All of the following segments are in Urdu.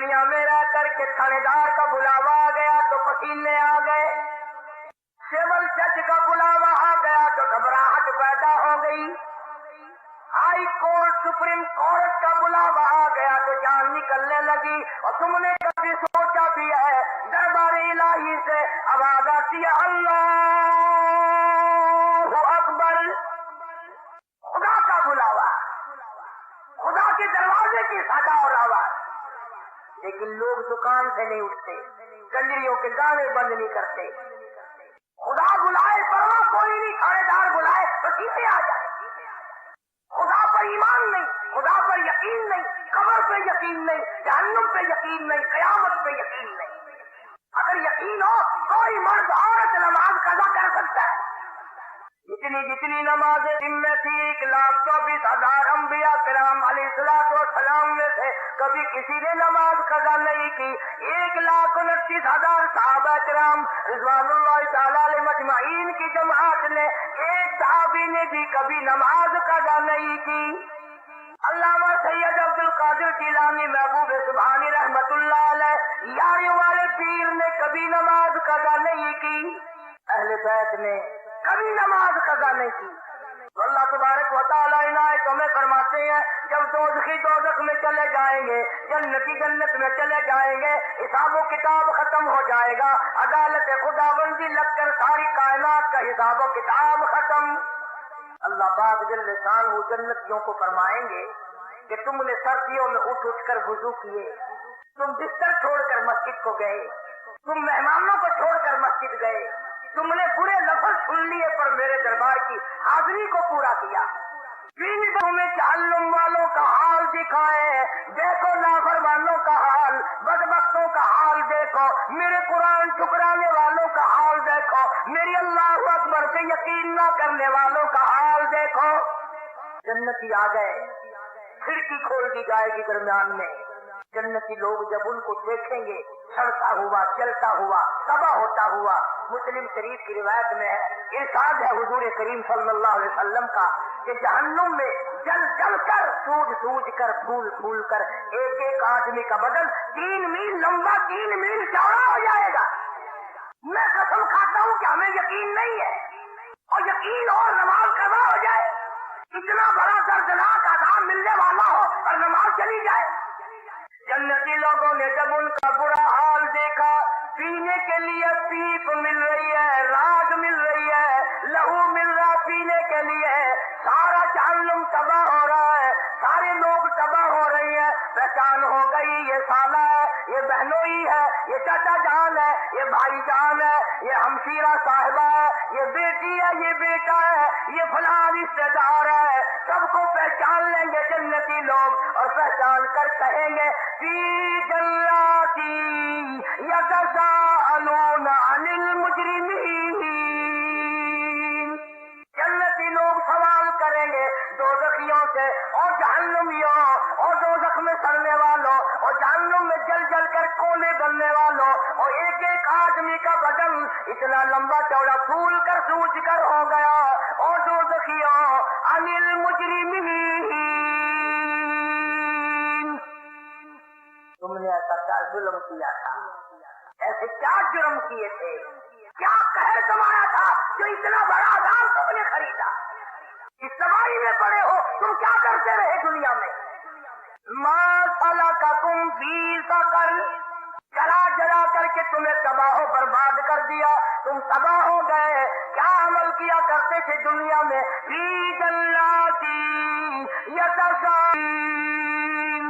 دنیا میں رہ کر کے تھانے کا بلاوا آ گیا تو پسینے آ گئے، سول جج کا بلاوا آ گیا تو گھبراہٹ پیدا ہو گئی، ہائی کورٹ سپریم کورٹ کا بلاوا آ گیا تو جان نکلنے لگی۔ اور تم نے کبھی سوچا بھی ہے دربار الہی سے آواز آتی ہے اللہ اکبر، خدا کا بلاوا، خدا کے دروازے کی صدا اور آواز، لیکن لوگ دکان سے نہیں اٹھتے، کنجریوں کے گانے بند نہیں کرتے۔ خدا بلائے پرواہ کوئی نہیں، تھانے دار بلائے تو سیدھے آ جائے۔ خدا پر ایمان نہیں، خدا پر یقین نہیں، قبر پہ یقین نہیں، جہنم پہ یقین نہیں، قیامت پہ یقین نہیں۔ اگر یقین ہو کوئی مرد عورت نماز قضا کر سکتا ہے۔ جتنی نمازیں دن میں تھی 1,24,000 انبیاء کرام علیہ السلام میں سے کبھی کسی نے نماز قضا نہیں کی۔ 1,29,000 صحابہ کرام رضوان اللہ تعالی علیہ مجمعین کی جماعت نے ایک صحابی نے بھی کبھی نماز قضا نہیں کی۔ علامہ سید عبد القادر جیلانی محبوب سبحانی رحمت اللہ علیہ یاریوں والے پیر نے کبھی نماز قضا نہیں کی، اہل بیت نے کبھی نماز قضا نہیں کی۔ تو اللہ تبارک و تعالیٰ عنایت میں فرماتے ہیں جب دوزخی دوزخ میں چلے جائیں گے، جنتی جنت میں چلے جائیں گے، حساب و کتاب ختم ہو جائے گا، عدالت خداوندی لگ کر ساری کائنات کا حساب و کتاب ختم۔ اللہ پاک جل شانہ جنتیوں کو فرمائیں گے کہ تم نے سردیوں میں اٹھ اٹھ کر وضو کیے، تم بستر چھوڑ کر مسجد کو گئے، تم مہمانوں کو چھوڑ کر مسجد گئے، تم نے برے لفظ سن لیے پر میرے دربار کی حاضری کو پورا کیا۔ تمہیں جہنم والوں کا حال دکھائے، دیکھو نافرمانوں کا حال، بدبختوں کا حال دیکھو، میرے قرآن ٹھکرانے والوں کا حال دیکھو، میری اللہ اکبر سے یقین نہ کرنے والوں کا حال دیکھو۔ جنتی آ گئے، کھڑکی کھول دی جائے گی درمیان میں، جنتی لوگ جب ان کو دیکھیں گے چڑھتا ہوا چلتا ہوا تباہ ہوتا ہوا۔ مسلم شریف کی روایت میں ہے، ارشاد ہے حضور کریم صلی اللہ علیہ وسلم کا کہ جہنم میں جل جل کر سوج کر پھول پھول کر ایک ایک آدمی کا بدن 3 میل لمبا 3 میل چوڑا ہو جائے گا۔ میں قسم کھاتا ہوں کہ ہمیں یقین نہیں ہے، اور یقین اور نماز قضا ہو جائے، اتنا بڑا دردناک عذاب ملنے والا ہو اور نماز چلی جائے۔ جنتی لوگوں نے جب ان کا برا حال دیکھا، پینے کے لیے پیپ مل رہی ہے، راگ مل رہی ہے، لہو مل رہا پینے کے لیے، سارا جہنم تباہ ہو رہا ہے، سارے لوگ تباہ ہو رہی ہیں، پہچان ہو گئی یہ سالہ ہے، یہ بہنوئی ہے، یہ چچا جان ہے، یہ بھائی جان ہے، یہ ہمشیرہ صاحبہ ہے، یہ بیٹی ہے، یہ بیٹا ہے، یہ فلاں رشتے دار ہے، سب کو پہچان لیں گے جنتی لوگ اور پہچان کر کہیں گے فی جناتی یتساءلون عن المجرمین۔ جنتی لوگ سوال کریں گے دوزخیوں سے اور جہنمیوں اور دوزخ میں سڑنے والوں اور جہنم میں جل جل کر کونے بننے والوں، اور ایک ایک آدمی کا بدن اتنا لمبا چوڑا پھول کر سوج کر ہو گیا، اور دوزخیوں عن المجرمین، تم نے ایسا کیا ظلم کیا تھا، ایسے کیا جرم کیے تھے، کیا قہر کمایا تھا جو اتنا بڑا عذاب تم نے خریدا، اس تباہی میں پڑے ہو، تم کیا کرتے رہے دنیا میں۔ ما سلککم فی سقر، جلا جلا کر کے تمہیں تباہ و برباد کر دیا، تم تباہ ہو گئے، کیا عمل کیا کرتے تھے دنیا میں، فی جناتی یتساءلون،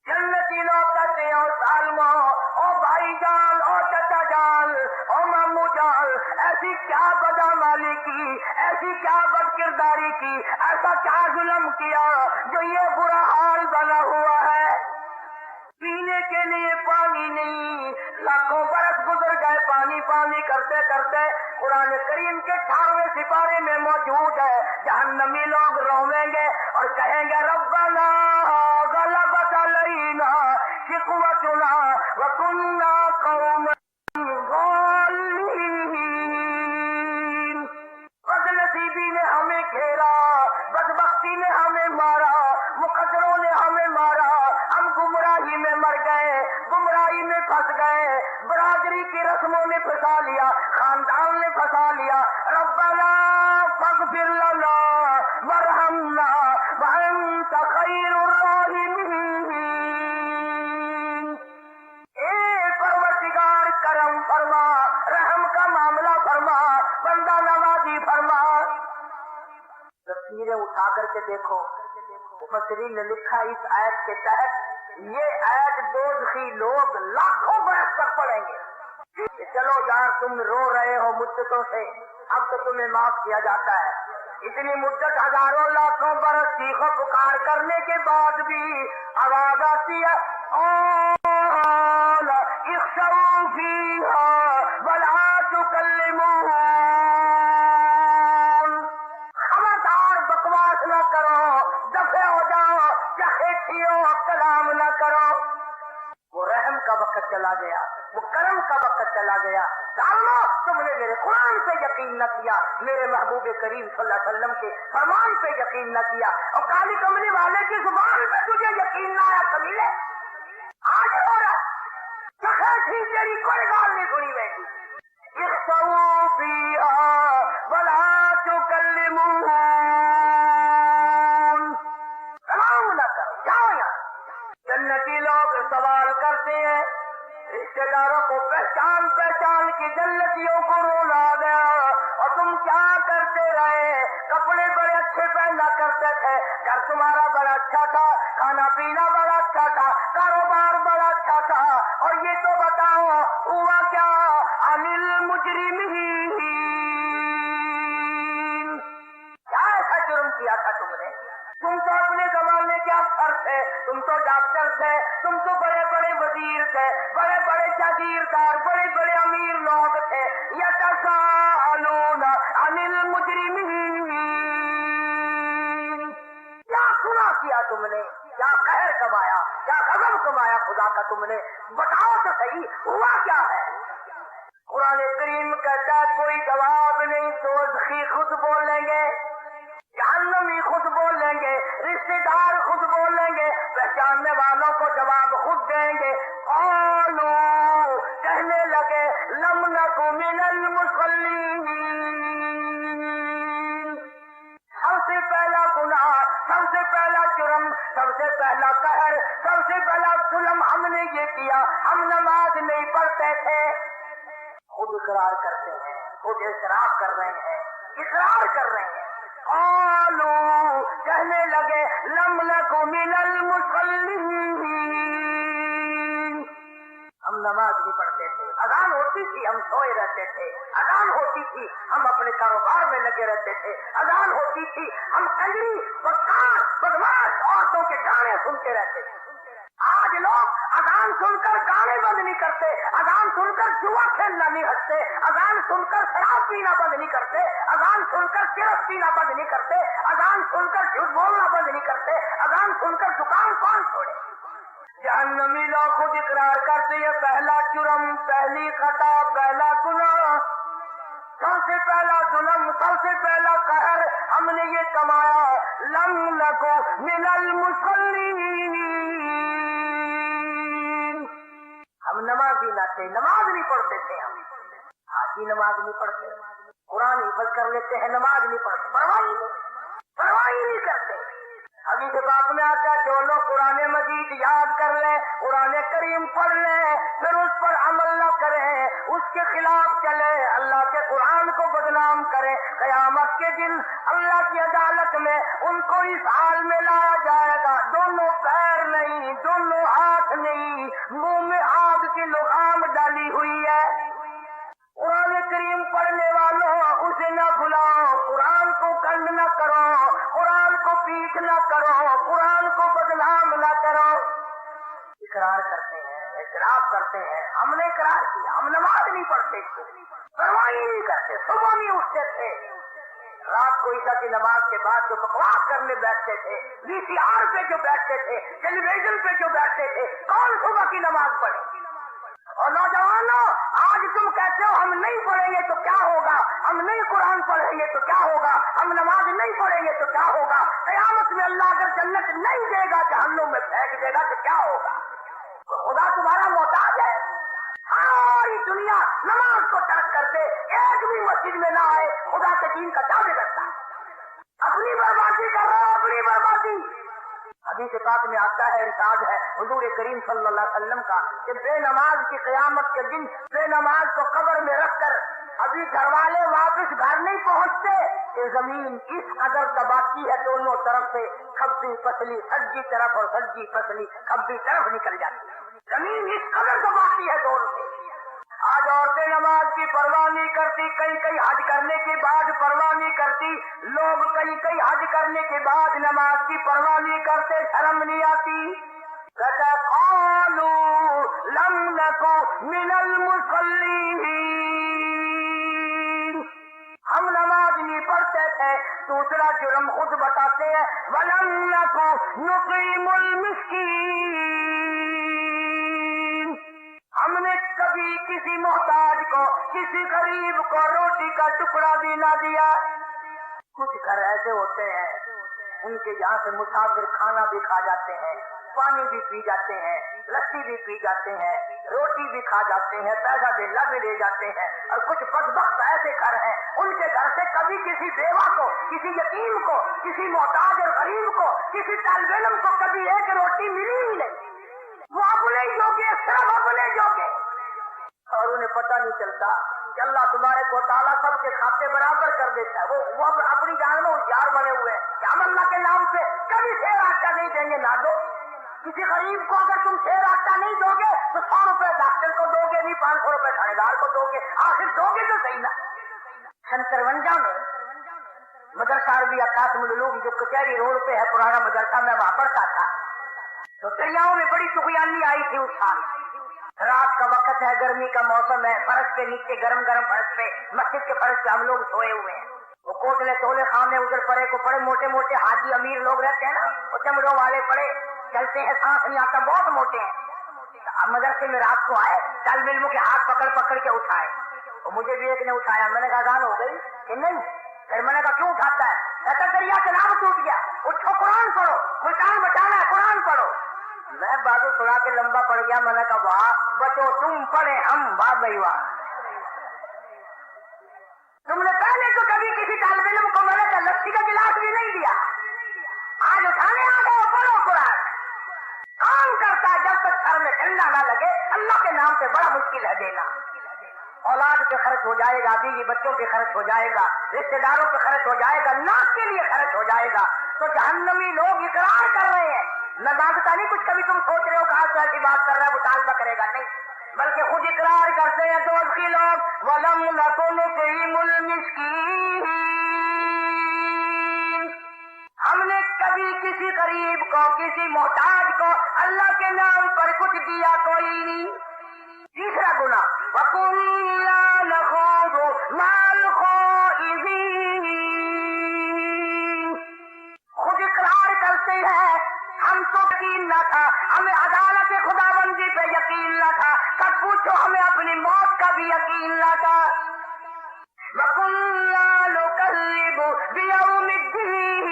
جنتی لوگ کہتے ہیں اور سالموں اور بھائی جان اور چچا جان اور مامو جان، ایسی کیا بدعمالی کی، ایسی کیا بد کرداری کی، ایسا کیا ظلم کیا جو یہ برا حال بنا ہوا ہے۔ پینے کے لیے پانی نہیں، لاکھوں برس گزر گئے پانی پانی کرتے کرتے، قرآن کریم کے 18ویں سپارے میں موجود ہے، جہنمی لوگ رویں گے اور کہیں گے ربنا غلبت علینا شقوتنا وکنا قوما ضالین، بدنصیبی نے ہمیں گھیرا، بدبختی نے ہمیں مارا، مقدروں نے ہمیں مارا، ہم گمراہی میں مر گئے، پھنس گئے، برادری کی رسموں نے پھنسا لیا، خاندان نے پھنسا لیا۔ ربنا فاغفر لنا وارحمنا وانت خیر الراحمین۔ اے پروردگار کرم فرما، رحم کا معاملہ فرما، بندہ نوازی فرما۔ تصویریں اٹھا کر کے دیکھو، مفسرین نے لکھا اس آیت کے تحت یہ آیت دوزخی لوگ لاکھوں برس تک پڑھیں گے کہ چلو یار تم رو رہے ہو مدتوں سے، اب تو تمہیں معاف کیا جاتا ہے۔ اتنی مدت ہزاروں لاکھوں برس چیخ و پکار کرنے کے بعد بھی آواز آتی ہے قال اخسئوا فیہا ولا تکلمون، خبردار بکواس نہ کرو، دفع ہو جاؤ، چاہے تھیو کلام نہ کرو۔ وہ رحم کا وقت چلا گیا، وہ کرم کا وقت چلا گیا۔ ظالمو، تم نے میرے قرآن پہ یقین نہ کیا، میرے محبوب کریم صلی اللہ علیہ وسلم کے فرمان پہ یقین نہ کیا، اور کالی کملی والے کی زبان پہ تجھے یقین نہ آیا۔ قبیلے آج ہو رہا چکھے تھی تیری کوئی گال نہیں سنی میں۔ اخسئوا فیہا ولا تکلمون، کلام نہ کرو، جاؤ یہاں۔ جنتی لوگ سوال کرتے ہیں، رشتے داروں کو پہچان پہچان کی جنتیوں کو رونا گیا، اور تم کیا کرتے رہے؟ کپڑے بڑے اچھے پہنا کرتے تھے، گھر تمہارا بڑا اچھا تھا، کھانا پینا بڑا اچھا تھا، کاروبار بڑا اچھا تھا، اور یہ تو بتاؤ ہوا کیا؟ عن المجرمین، کیا ایسا جرم کیا تھا تم نے؟ تم تو اپنے زمانے کے افسر تھے، تم تو ڈاکٹر تھے، تم تو بڑے بڑے وزیر تھے، بڑے بڑے جاگیردار، بڑے بڑے امیر لوگ تھے۔ یتساءلون عن المجرمین، کیا گناہ کیا تم نے؟ کیا قہر کمایا؟ کیا غضب کمایا خدا کا تم نے؟ بتاؤ تو صحیح، ہوا کیا ہے؟ قرآن کریم کہتا ہے کوئی جواب نہیں، دوزخی خود بولیں گے، جہنمی خود بولیں گے، رشتے دار خود بولیں گے، پہچاننے والوں کو جواب خود دیں گے۔ قالوا، کہنے لگے لم نک من المصلین، سب سے پہلا گناہ، سب سے پہلا جرم، سب سے پہلا قہر، سب سے پہلا ظلم ہم نے یہ کیا، ہم نماز نہیں پڑھتے تھے۔ خود اقرار کرتے ہیں، خود اعتراف کر رہے ہیں، اقرار کر رہے ہیں۔ قالوا، کہنے لگے لم نک من المصلین، ہم نماز نہیں پڑھتے تھے، اذان ہوتی تھی ہم سوئے رہتے تھے، اذان ہوتی تھی ہم اپنے کاروبار میں لگے رہتے تھے، اذان ہوتی تھی ہم کنجری بدکار بدماش عورتوں کے گانے سنتے رہتے تھے۔ آج لوگ اذان سن کر گانے بند نہیں کرتے، اذان سن کر جوا کھیلنا نہیں ہٹتے، اذان سن کر شراب پینا بند نہیں کرتے، اذان سن کر سرف پینا بند نہیں کرتے، اذان سن کر جھوٹ بولنا بند نہیں کرتے، اذان سن کر دکان کون چھوڑے؟ جہنمی لوگ خود اقرار کرتے ہیں پہلا جرم، پہلی خطا، پہلا گناہ، سب سے پہلا ظلم، سب سے پہلا قہر ہم نے یہ کمایا، لم نکو من المصلین، ہم نمازی نہ تھے، نماز نہیں پڑھتے تھے، ہم آج ہی نماز نہیں پڑھتے، قرآن حفظ کر لیتے ہیں، نماز نہیں پڑھتے، پرواہ ہی نہیں کرتے۔ حدیث پاک میں آتا ہے جو لوگ قرآن مجید یاد کر لیں، قرآن کریم پڑھ لیں، پھر اس پر عمل نہ کریں، اس کے خلاف چلے، اللہ کے قرآن کو بدنام کرے، قیامت کے دن اللہ کی عدالت میں ان کو اس حال میں لایا جائے گا، دونوں پیر نہیں، دونوں ہاتھ نہیں، منہ میں آگ کی لغام ڈالی ہوئی ہے۔ قرآن کریم پڑھنے والوں اسے نہ بھلاؤ، قرآن کو کنڈ نہ کرو، قرآن کو پیٹ نہ کرو، قرآن کو بدنام نہ کرو۔ اقرار کرتے ہیں، اعتراف کرتے ہیں، ہم نے اقرار کیا، ہم نماز نہیں پڑھتے تھے، پرواہ نہیں کرتے، صبح نہیں اٹھتے تھے، رات کو عشاء کی نماز کے بعد جو بکواس کرنے بیٹھتے تھے، VCR پہ جو بیٹھتے تھے، ٹیلی ویژن پہ جو بیٹھتے تھے، کون صبح کی نماز پڑھے؟ اور نوجوانوں آج تم کہتے ہو ہم نہیں پڑھیں گے تو کیا ہوگا، ہم نہیں قرآن پڑھیں گے تو کیا ہوگا، ہم نماز نہیں پڑھیں گے تو کیا ہوگا، قیامت میں اللہ اگر جنت نہیں دے گا جہنم میں پھینک دے گا تو کیا ہوگا؟ خدا تمہارا محتاج ہے؟ دنیا نماز کو ترک کر دے، ایک بھی مسجد میں نہ آئے، خدا کے دین کا کیا بگڑتا؟ اپنی بربادی کر رہا ہے، اپنی بربادی۔ حدیث پاک میں آتا ہے، ارشاد ہے حضور کریم صلی اللہ علیہ وسلم کا کہ بے نماز کی قیامت کے دن بے نماز کو قبر میں رکھ کر ابھی گھر والے واپس گھر نہیں پہنچتے کہ زمین اس قدر دباتی ہے دونوں طرف سے، کھبی پسلی سجی طرف اور سجی پسلی کھبی طرف نکل جاتی ہے، زمین اس قدر دباتی ہے دونوں سے۔ آج عورتیں نماز کی پرواہ نہیں کرتی، کئی حج کرنے کے بعد پرواہ نہیں کرتی، لوگ کئی حج کرنے کے بعد نماز کی پرواہ نہیں کرتے، شرم نہیں آتی۔ قالوا لم نكن من المصلين، ہم نماز نہیں پڑھتے تھے۔ دوسرا جرم خود بتاتے ہیں، وَلَمْ نَكُن نُقِيمُ الْمِسْكِينَ، ہم نے کبھی کسی محتاج کو، کسی غریب کو روٹی کا ٹکڑا بھی نہ دیا۔ کچھ گھر ایسے ہوتے ہیں ان کے یہاں سے مسافر کھانا بھی کھا جاتے ہیں، پانی بھی پی جاتے ہیں، لسی بھی پی جاتے ہیں، روٹی بھی کھا جاتے ہیں، پیسہ بھی لے جاتے ہیں، اور کچھ بدبخت ایسے گھر ہیں ان کے گھر سے کبھی کسی بیوہ کو، کسی یتیم کو، کسی محتاج اور غریب کو، کسی طالب علم کو کبھی ایک روٹی ملی ہی نہیں۔ وہ اپنے جوگے، صرف اپنے جوگے، اور انہیں پتہ نہیں چلتا کہ اللہ تبارک و تعالیٰ سب کے کھاتے برابر کر دیتا ہے۔ وہ اپنی جان میں ہوشیار بنے ہوئے ہیں کہ ہم اللہ کے نام سے کبھی شیر آٹا نہیں دیں گے، نہ دو۔ کسی غریب کو اگر تم شیر آٹا نہیں دو گے تو 100 روپے ڈاکٹر کو دو گے، نہیں 500 روپے تھانے دار کو دو گے، آخر دو گے تو صحیح نا۔ 53 میں مدرسہ عربیہ قاسم العلوم جو کچہری روڈ پہ ہے پرانا مدرسہ، میں وہاں پڑھتا تھا، تو دریاؤں میں بڑی سخیانی آئی تھی اس سال۔ رات کا وقت ہے، گرمی کا موسم ہے، فرش کے نیچے گرم فرش پہ، مسجد کے فرش پہ ہم لوگ سوئے ہوئے ہیں۔ وہ کوٹلے تولے خانے ادھر پڑے کو پڑے، موٹے موٹے حاجی امیر لوگ رہتے ہیں نا، وہ چمڑوں والے پڑے، چلتے ہیں، سانس نہیں آتا، بہت موٹے ہیں۔ مدرسے میں رات کو آئے، طالب علموں کے ہاتھ پکڑ کے اٹھائے، تو مجھے بھی ایک نے اٹھایا، میں نے کہا اذان ہو گئی کہ نہیں؟ پھر میں نے کہا کیوں اٹھاتا ہے؟ کہتا دریا کا نام ٹوٹ گیا، اٹھو قرآن پڑھو، ملتان بچانا ہے، قرآن پڑھو۔ میں بازو سنا کے لمبا پڑ گیا، میں نے کہا واہ بچو تم پڑھے ہم، واہ بھائی واہ۔ تم نے پہلے تو کبھی کسی طالب علم کو میں نے کہا لسی کا گلاس بھی نہیں دیا، آج اٹھانے آ گئے پڑھو قرآن۔ کام کرتا ہے جب تک سر میں ٹھنڈا نہ لگے، اللہ کے نام سے بڑا مشکل ہے دینا۔ اولاد پہ خرچ ہو جائے گا، بیوی بچوں پہ خرچ ہو جائے گا، رشتے داروں پہ خرچ ہو جائے گا، ناک کے لیے خرچ ہو جائے گا، تو جہنمی لوگ اقرار کر رہے ہیں۔ میں مانگتا نہیں کچھ، کبھی تم سوچ رہے ہو کہ آج ایسی بات کر رہا ہے مطالبہ کرے گا، نہیں، بلکہ خود اقرار کرتے ہیں دوستی لوگ، وَلَمْ نَكُن نُطْعِمُ الْمِسْكِينَ، ہم نے کبھی کسی غریب کو، کسی محتاج کو اللہ کے نام پر کچھ دیا کوئی نہیں۔ تیسرا گناہ وَكُنَّا نَخُوضُ مَعَ الْخَائِضِينَ، خود اقرار کرتے ہیں ہم تو یقین نہ تھا، ہمیں عدالت خدا بندی پہ یقین نہ تھا، سب پوچھو ہمیں اپنی موت کا بھی یقین نہ تھا۔ وَكُنَّا نُكَذِّبُ بِيَوْمِ الدِّينِ،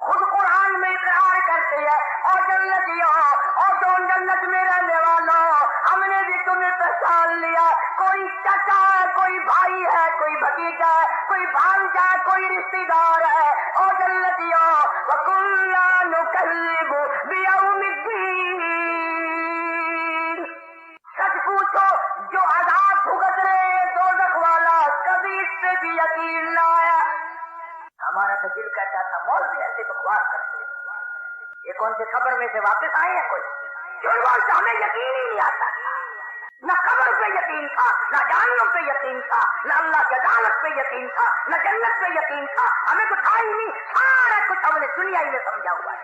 خود قرآن میں اقرار کرتے ہیں، اور جنتیوں اور جنت میں رہنے والوں، ہم نے بھی تمہیں پہچان لیا، کوئی چچا ہے، کوئی بھائی ہے، کوئی بھتیجا ہے، کوئی بھانجا ہے، کوئی رشتے دار ہے، اور جنتیوں وَكُنَّا نُكَذِّبُ بِيَوْمِ الدِّينِ، سچ پوچھو جو عذاب بھگت رہے دوزخ والا، کبھی اس پہ بھی یقین نہ آیا۔ ہمارا تو دل کہتا تھا مولوی ایسے بکواس کرتے، یہ کون سے خبر میں سے واپس آئے ہیں کوئی؟ جو ہمیں یقین ہی نہیں آتا، نہ قبر پہ یقین تھا، نہ جہنم پہ یقین تھا، نہ اللہ کی عدالت پہ یقین تھا، نہ جنت پہ یقین تھا، ہمیں کچھ تھا ہی نہیں، سارا کچھ ہم نے دنیا ہی میں سمجھا ہوا ہے۔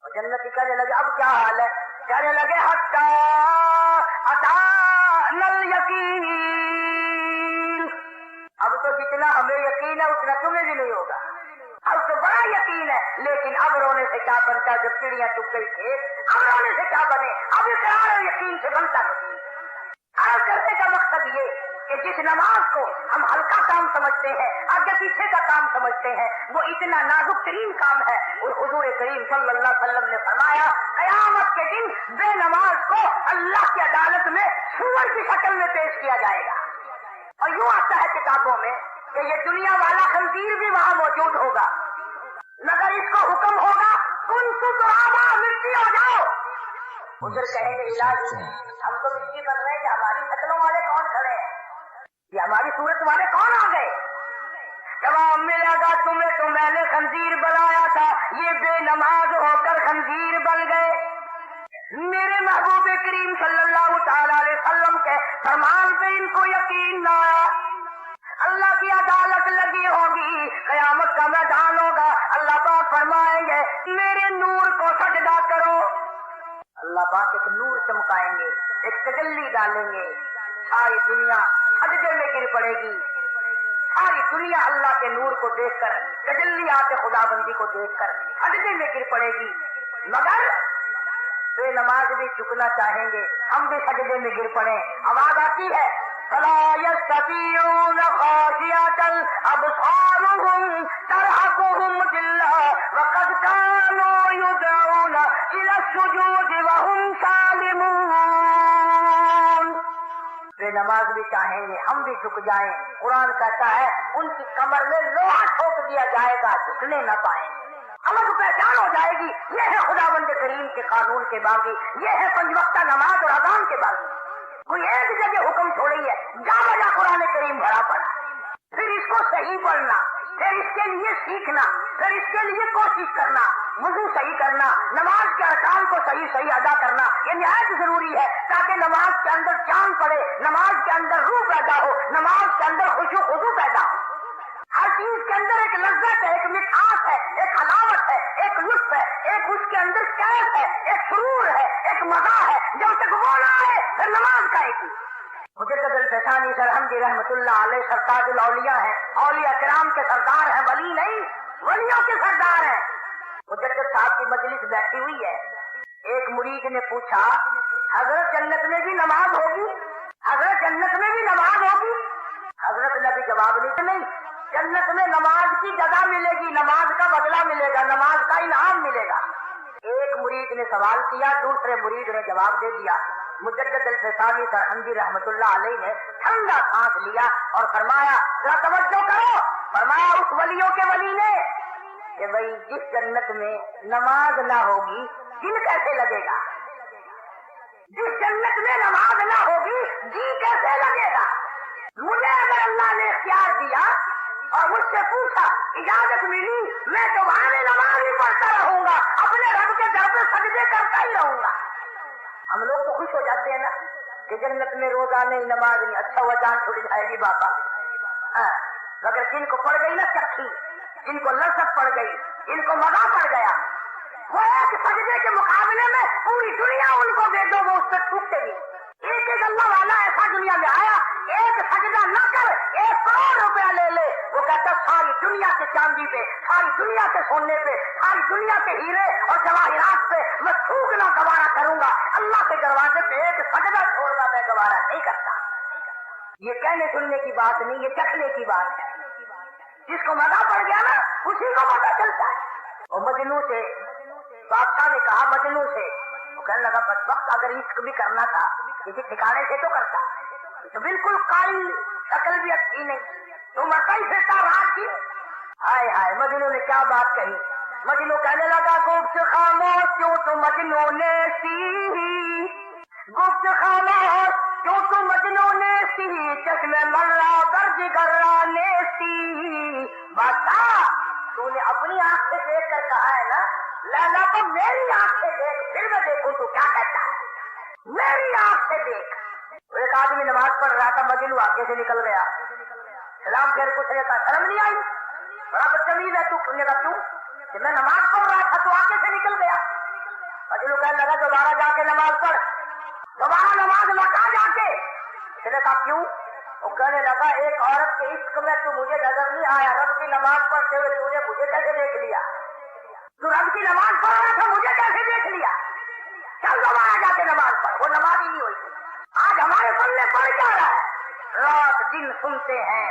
اور جنت کہنے لگے اب کیا حال ہے؟ کہنے لگے حتی اتانا الیقین، اب تو جتنا ہمیں یقین ہے اتنا تمہیں بھی نہیں ہوگا، اب تو بڑا یقین ہے، لیکن اب رونے سے کیا بنتا؟ جب چڑیاں چپ گئی تھے اب رونے سے کیا بنے؟ اب اقرار اور یقین سے بنتا نہیں۔ عرض کرنے کا مقصد یہ کہ جس نماز کو ہم ہلکا کام سمجھتے ہیں، آگے پیچھے کا کام سمجھتے ہیں، وہ اتنا نازک ترین کام ہے، اور حضور کریم صلی اللہ علیہ وسلم نے فرمایا قیامت کے کے دن بے نماز کو اللہ کی عدالت میں سور کی شکل میں پیش کیا جائے گا. اور یوں آتا ہے کتابوں میں کہ یہ دنیا والا خنزیر بھی وہاں موجود ہوگا, مگر اس کو حکم ہوگا تم ترابا مٹی ہو جاؤ. ادھر کہیں گے الہی ہم تو مٹی بن رہے ہیں, ہماری شکلوں والے کون کھڑے ہیں, یہ ہماری صورت والے کون آ گئے؟ جواب ملے گا تمہیں تو میں نے خنزیر بنایا تھا, یہ بے نماز ہو کر خنزیر بن گئے. میرے محبوب کریم صلی اللہ تعالی علیہ وسلم کے فرمان پہ ان کو یقین نہ آیا. اللہ کی عدالت لگی ہوگی, قیامت کا میدان ہوگا, اللہ پاک فرمائیں گے میرے نور کو سجدہ کرو. اللہ پاک ایک نور چمکائیں گے, ایک تجلی ڈالیں گے, ساری دنیا سجدے میں گر پڑے گی. ساری دنیا اللہ کے نور کو دیکھ کر, تجلیات خدا بندی کو دیکھ کر سجدے میں گر پڑے گی. مگر بے نماز بھی جھکنا چاہیں گے, ہم بھی سجدے میں گر پڑے. آواز آتی ہے فلا يستطيعون خاشعة أبصارهم ترهقهم ذلة وقد كانوا يدعون إلى السجود وهم سالمون. بے نماز بھی چاہیں گے, ہم بھی جھک جائیں. قرآن کہتا ہے ان کی کمر میں لوہا ٹھوک دیا جائے گا, جھکنے نہ پائیں. الگ پہچان ہو جائے گی, یہ ہے خداوند کریم کے قانون کے باغی, یہ ہے 5 وقتہ نماز اور اذان کے باغی. کوئی ایک جگہ حکم چھوڑی ہے, جا بجا قرآن کریم بھرا پڑا. پھر اس کو صحیح پڑھنا, پھر اس کے لیے سیکھنا, پھر اس کے لیے کوشش کرنا, وضو صحیح کرنا, نماز کے ارکان کو صحیح ادا کرنا, یہ نہایت ضروری ہے تاکہ نماز کے اندر جان پڑے, نماز کے اندر روح پیدا ہو, نماز کے اندر خشوع خضوع پیدا ہو. ہر چیز کے اندر ایک لذت ہے, ایک مٹھاس ہے, ایک حلاوت ہے, ایک لطف ہے, ایک اس کے اندر کیف ہے, ایک سرور ہے, ایک مزہ ہے. جب تک وہ نہ آئے پھر نماز کا ایک مجدد الفسانی سرحمدی رحمت اللہ علیہ سرتاج الاولیاء ہیں, اولیاء کرام کے سردار ہیں, ولی نہیں ولیوں کے سردار ہیں. مجدد صاحب کی مجلس بیٹھی ہوئی ہے, ایک مرید نے پوچھا حضرت جنت میں بھی نماز ہوگی, حضرت جنت میں بھی نماز ہوگی. حضرت نے بھی جواب نہیں, جنت میں نماز کی جگہ ملے گی, نماز کا بدلہ ملے گا, نماز کا انعام ملے گا. ایک مرید نے سوال کیا, دوسرے مرید نے جواب دے دیا. مجدد الفسانی سرحمدی رحمت اللہ علیہ نے ٹھنڈا سانس لیا اور فرمایا ذرا توجہ کرو. فرمایا اس ولیوں کے ولی نے کہ بھائی جس جنت میں نماز نہ ہوگی دل کیسے لگے گا, جس جنت میں نماز نہ ہوگی جی کیسے لگے گا. مجھے اگر اللہ نے اختیار دیا اور مجھ سے پوچھا اجازت ملی, میں تمہارے نماز ہی پڑھتا رہوں گا, اپنے رب کے در پہ سجدے کرتا ہی رہوں گا. ہم لوگ تو خوش ہو جاتے ہیں نا کہ جنت میں روزہ نہیں, نماز نہیں, اچھا ہوا جان چھوڑ جائے گی باپا. مگر جن کو پڑ گئی نا چکی, جن کو لذت پڑ گئی, جن کو مزہ پڑ گیا, وہ ایک سجدے کے مقابلے میں پوری دنیا ان کو دے دو, وہ اس پہ ٹوٹتے گی. ایک ایک اللہ والا ایسا دنیا میں آیا, ایک سجدہ نہ کر 1 کروڑ روپیہ لے لے, وہ کہتا ساری دنیا کے چاندی پہ, ساری دنیا کے سونے پہ, ساری دنیا کے ہیرے اور جواہرات پہ میں تھوکنا گوارا کروں گا, اللہ کے دروازے پہ ایک سجدہ چھوڑنا میں گوارا نہیں کرتا. یہ کہنے سننے کی بات نہیں, یہ چکھنے کی بات ہے. جس کو مزہ پڑ گیا نا اسی کو پتہ چلتا ہے. اور مجنوں سے بادشاہ نے کہا, مجنوں سے وہ کہنے لگا بدبخت اگر عشق بھی کرنا تھا کسی ٹھکانے سے تو کرتا, تو بالکل کالی شکل بھی اچھی نہیں, تو مکئی پھرتا رات کی. ہائے ہائے, مجنوں نے کیا بات کہی. مجنوں کہنے لگا گفت خاموش کیوں تو مجنوں نے سی, گفت خاموش کیوں تو مجنوں نے سی, چشمے مرا درج گرانے سی. بادشاہ تو نے اپنی آنکھ سے دیکھ کر کہا ہے نا, لیلا تو میری آنکھ سے دیکھ, پھر میں دیکھوں تو کیا کہتا ہے, میری آنکھ سے دیکھ. ایک آدمی نماز پڑھ رہا تھا, مجنوں آگے سے نکل گیا, سلام پھر کچھ نے کہا شرم نہیں آئی, بڑا بدتمیز ہے تو. نے کہا کیوں, کہ میں نماز پڑھ رہا تھا تو آگے سے نکل گیا. مجنوں کہنے لگا دوبارہ جا کے نماز پڑھ, دوبارہ نماز لوٹا جا کے. اس نے کہا کیوں, وہ کہنے لگا ایک عورت کے عشق میں تو مجھے نظر نہیں آیا, رب کی نماز پڑھتے ہوئے تو نے مجھے کیسے دیکھ لیا, تو رب کی نماز پڑھ رہا تھا مجھے کیسے دیکھ لیا, چل دوبارہ جا کے نماز پڑھ. وہ نماز ہی نہیں ہوئی. آج ہمارے پلے پڑ کیا رہا ہے, رات دن سنتے ہیں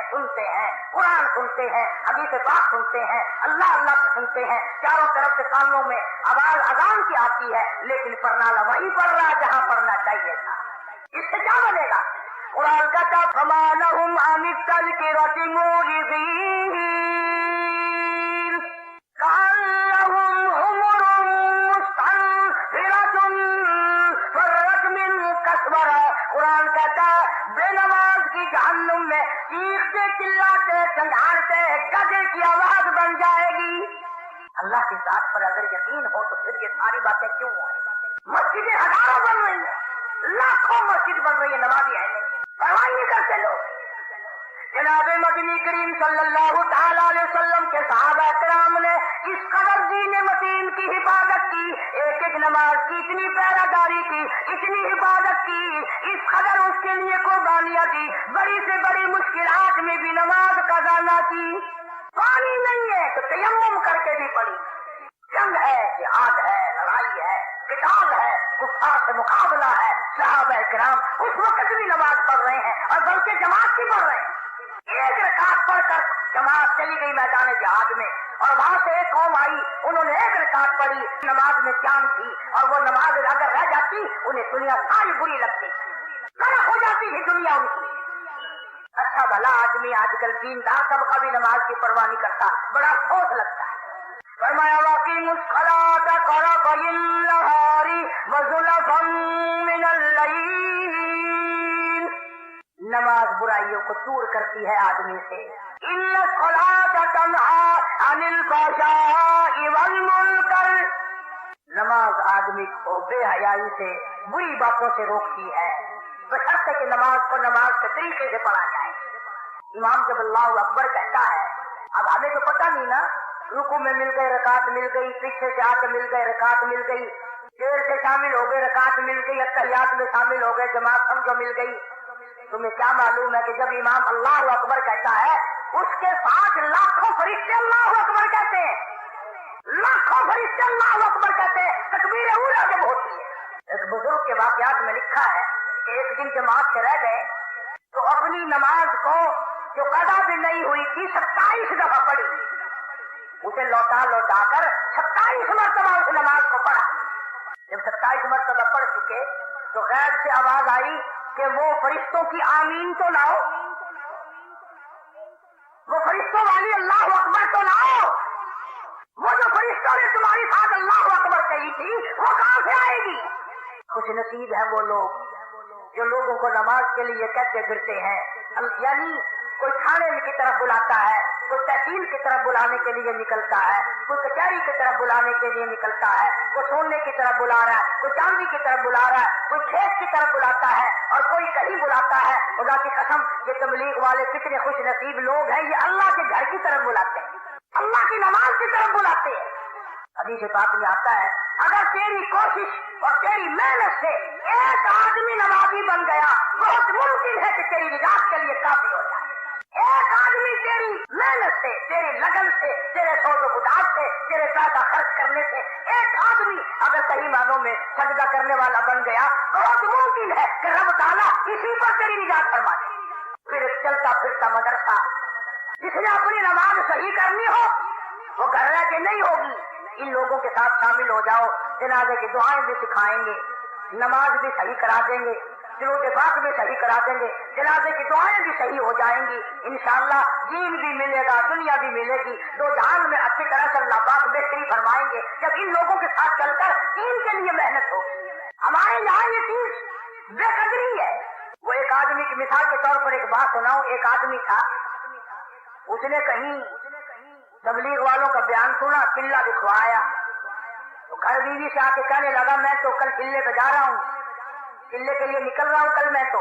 قرآن سنتے ہیں، حدیث پاک سنتے ہیں، اللہ اللہ سنتے ہیں، چاروں طرف سے کانوں میں آواز اذان کی آتی ہے، لیکن پڑھنا وہی پڑھ رہا ہے جہاں پڑھنا چاہیے تھا۔ اس سے کیا بنے گا؟ قرآن کہتا فما لهم عن التذکرة معرضین کأنهم حمر مستنفرة فرت من قسورة۔ قرآن کہتا بے نماز کی جہنم میں چیختے چلاتے سنگھاڑتے گدھے کی آواز بن جائے گی۔ اللہ کی ذات پر اگر یقین ہو تو پھر یہ ساری باتیں کیوں ہو؟ مسجدیں ہزاروں بن رہی ہیں، لاکھوں مسجد بن رہی ہے، نمازی ہے پرواہ نہیں کرتے لوگ۔ جناب مدنی کریم صلی اللہ تعالی علیہ وسلم کے صحابہ کرام نے اس قدر دین متین کی حفاظت کی، ایک ایک نماز کی اتنی پہراداری کی، اتنی حفاظت کی، اس قدر اس کے لیے قربانیاں دی، بڑی سے بڑی مشکلات میں بھی نماز قضا کی۔ پانی نہیں ہے تو تیمم کر کے بھی پڑھی، جنگ ہے، جہاد ہے، لڑائی ہے، قتال ہے، کفار سے مقابلہ ہے، صحابہ کرام اس وقت بھی نماز پڑھ رہے ہیں اور بلکہ جماعت کی پڑھ رہے ہیں۔ ایک رکعت پڑھ کر جماعت چلی گئی میدان جہاد میں، اور وہاں سے ایک قوم آئی، انہوں نے ایک رکعت پڑھی، نماز میں جان تھی، اور وہ نماز اگر رہ جاتی انہیں دنیا ساری بری لگتی، غرق ہو جاتی تھی دنیا ان کی۔ اچھا بھلا آدمی آج کل دیندار سب کا بھی نماز کی پرواہ نہیں کرتا، بڑا افسوس لگتا ہے۔ فرمایا وَأَقِیمُوا الصَّلَاةَ طَرَفَیِ النَّهَارِ وَزُلَفًا مِنَ اللَّیلِ۔ نماز برائیوں کو دور کرتی ہے آدمی سے۔ إِنَّ الصَّلَاةَ تَنْهَىٰ عَنِ الْفَحْشَاءِ وَالْمُنکَرِ۔ نماز آدمی کو بے حیائی سے، بری باتوں سے روکتی ہے، بشرطے کہ نماز کو نماز کے طریقے سے پڑھا جائے۔ امام جب اللہ اکبر کہتا ہے، اب ہمیں تو پتہ نہیں نا، رکوع میں مل گئے رکعت مل گئی، پیچھے سے آ کے مل گئے رکعت مل گئی، دیر سے شامل ہو گئے رکعت مل گئی، اتحیات میں شامل ہو گئے جماعت سمجھو مل گئی۔ تمہیں کیا معلوم ہے کہ جب امام اللہ اکبر کہتا ہے اس کے ساتھ لاکھوں فرشتے اللہ اکبر کہتے ہیں، لاکھوں فرشتے اللہ اکبر کہتے ہیں، تکبیر اولیٰ جب ہوتی ہے۔ ایک بزرگ کے واقعات میں لکھا ہے کہ ایک دن جماعت سے رہ گئے تو اپنی نماز کو جو قضا بھی نہیں ہوئی تھی 27 دفعہ پڑھی، اسے لوٹا لوٹا کر 27 مرتبہ اس نماز کو پڑھا۔ جب 27 مرتبہ پڑھ چکے تو غیب سے آواز آئی کہ وہ فرشتوں کی آمین تو لاؤ، وہ فرشتوں والی اللہ اکبر تو لاؤ، وہ جو فرشتوں نے تمہاری ساتھ اللہ اکبر کہی تھی وہ کہاں سے آئے گی؟ خوش نصیب ہے وہ لوگ جو لوگوں کو نماز کے لیے کہتے پھرتے ہیں، یعنی کوئی تھانے کی طرف بلاتا ہے، کوئی تحصیل کی طرف بلانے کے لیے نکلتا ہے، کوئی کچہری کی طرف بلانے کے لیے نکلتا ہے، کوئی سونے کی طرف بلا رہا ہے، کوئی چاندی کی طرف بلا رہا ہے، کوئی کھیت کی طرف بلاتا ہے اور کوئی کہیں بلاتا ہے۔ خدا کی قسم یہ تبلیغ والے کتنے خوش نصیب لوگ ہیں، یہ اللہ کے گھر کی طرف بلاتے ہیں، اللہ کی نماز کی طرف بلاتے ہیں۔ حدیث پاک میں آتا ہے اگر تیری کوشش اور تیری محنت سے ایک آدمی نمازی بن گیا بہت ممکن ہے کہ تیری نجات کے لیے کافی ہو جائے۔ ایک آدمی تیری محنت سے، تیری لگن سے، تیرے سوز و گداز سے، تیرے پیسہ خرچ کرنے سے ایک آدمی اگر صحیح معنوں میں سجدہ کرنے والا بن گیا بہت ممکن ہے کہ رب تعالیٰ اسی پر تیری نجات فرما دے۔ پھر ایک چلتا پھرتا مدرسہ، جس نے اپنی نماز صحیح کرنی ہو وہ گھر رہ کے نہیں ہوگی، ان لوگوں کے ساتھ شامل ہو جاؤ، جنازے کی دعائیں بھی سکھائیں گے، نماز بھی صحیح کرا دیں گے، درود پاک بھی صحیح کرا دیں گے، جنازے کی دعائیں بھی صحیح ہو جائیں گی، انشاءاللہ دین بھی ملے گا، دنیا بھی ملے گی، دو جہان میں اچھی طرح سے اللہ پاک بہتری فرمائیں گے جب ان لوگوں کے ساتھ چل کر دین کے لیے محنت ہوگی۔ ہمارے یہاں یہ چیز بے قدری ہے۔ وہ ایک آدمی کی مثال کے طور پر ایک بات سناؤں، ایک آدمی تھا، اس نے کہیں تبلیغ والوں کا بیان سنا، قلعہ دکھوایا تو گھر بیوی سے آ کے کہنے لگا میں تو کل قلعے پہ جا رہا ہوں، قلعے کے لیے نکل رہا ہوں کل میں تو۔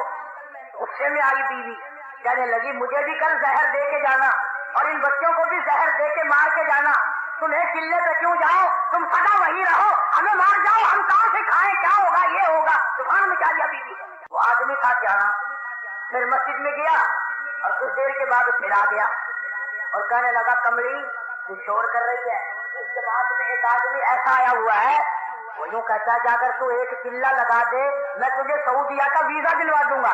غصے میں آئی بیوی، کہنے لگی مجھے بھی کل زہر دے کے جانا اور ان بچوں کو بھی زہر دے کے مار کے جانا، تمہیں قلعے پہ کیوں جاؤ، تم سدا وہیں رہو، ہمیں مار جاؤ، ہم کہاں سے کھائیں، کیا ہوگا یہ ہوگا، طوفان مچا دیا بیوی۔ وہ آدمی تھا کیا، پھر مسجد میں گیا اور کچھ دیر کے بعد پھر آ گیا اور کہنے لگا کملی تو شور کر رہی ہے، اس جماعت میں ایک آدمی ایسا آیا ہوا ہے وہ یوں کہتا ہے کہ اگر تو ایک قلعہ لگا دے میں تجھے سعودیہ کا ویزا دلوا دوں گا۔